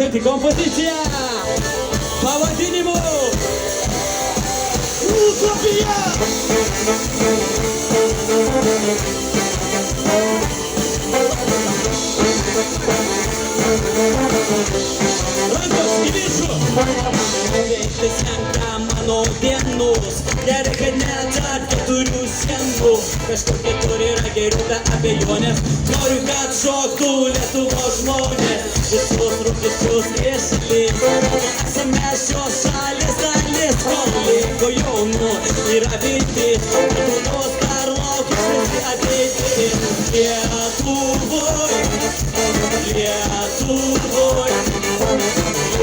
Aplaudinkit kompoziciją pavadinimu Utopija. Rankos į viršų. Veikti senka mano dienos, gerai, kad net dar 4 sienų. Kažkur kitur yra geriau be abejonės. Noriu, kad šoktų Lietuvos žmonės. Visus rūpiščius išlys. Esame šios šalies dalis, kol liko jaunų yra viltis. Lietuvos dar laukia šviesi ateitis. Lietuvoj, Lietuvoj,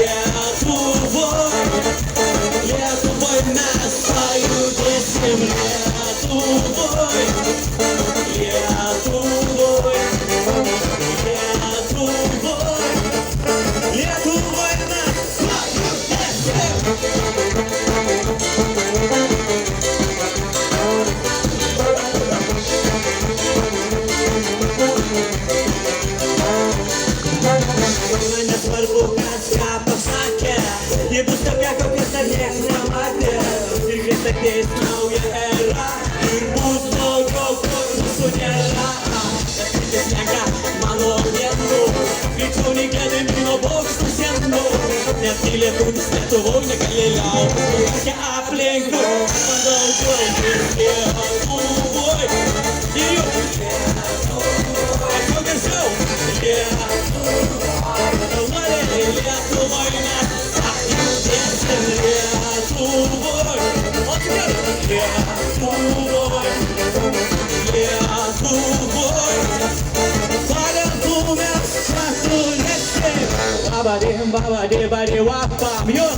Lietuvoj, Lietuvoj mes pajudėsim. Lietuvoj, Lietuvoj, Lietuvoj, Lietuvoj mes pajudėsim. Nesvarbu, kas ką pasakė, ji bus tokia, kokios dar nieks nematė. Ir greit ateis nauja era, ir bus daugiau, kur mūsų nėra. Bet vis lieka mano dienų, greičiau nei Gedimino bokštų sienų. Nes nei lietuvis Lietuvoj negali liautis, laukia aplinkui, man daugiau vis Lietuvoj. Ir jūs Lietuvoj, garsiau Lietuvoj. Lietuvoj mes pajudėsim. Lietuvoj, o tu gerai. Lietuvoj, Lietuvoj, talentų mes čia turėsim. Babadim, babadim, babadim, wapam, jo.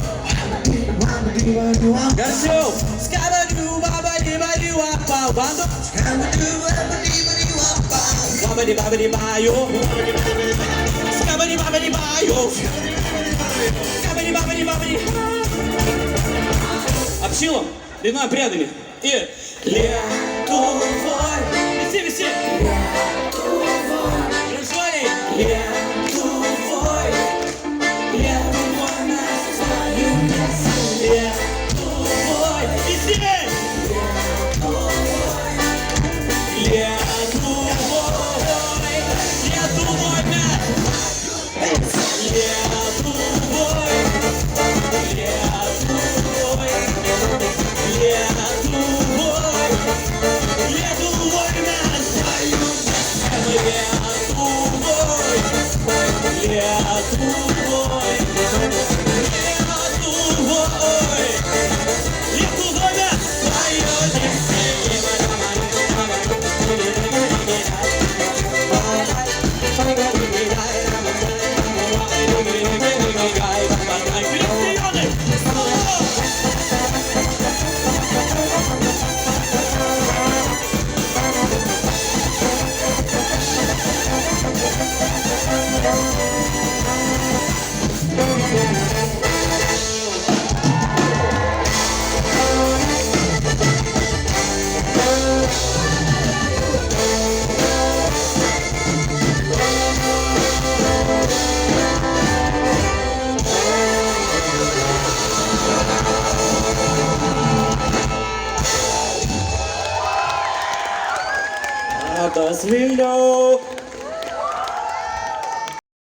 Garsiau. Skabadiu, babadim, babadim, wapam, bando. Skabadiu, babadim, babadim, wapam. Babadim, babadim, bayo. Skabadi, babadi, bayo. Skabadi, babadi, babadi. Обсилом, длиной предами. И Lietuvoj. Visi. Lietuvoj. Gražuoliai. Lietuvoj. Lietuvoj mes pajudėsim. Lietuvoj. Visi. Lietuvoj. Lietuvoj. Lietuvoj mes. Lietuvoj, Lietuvoj, Lietuvoj, Lietuvoj mes pajudėsim. Lietuvoj, Lietuvoj, Lietuvoj, Lietuvoj mes pajudėsim. Tas Vilniaus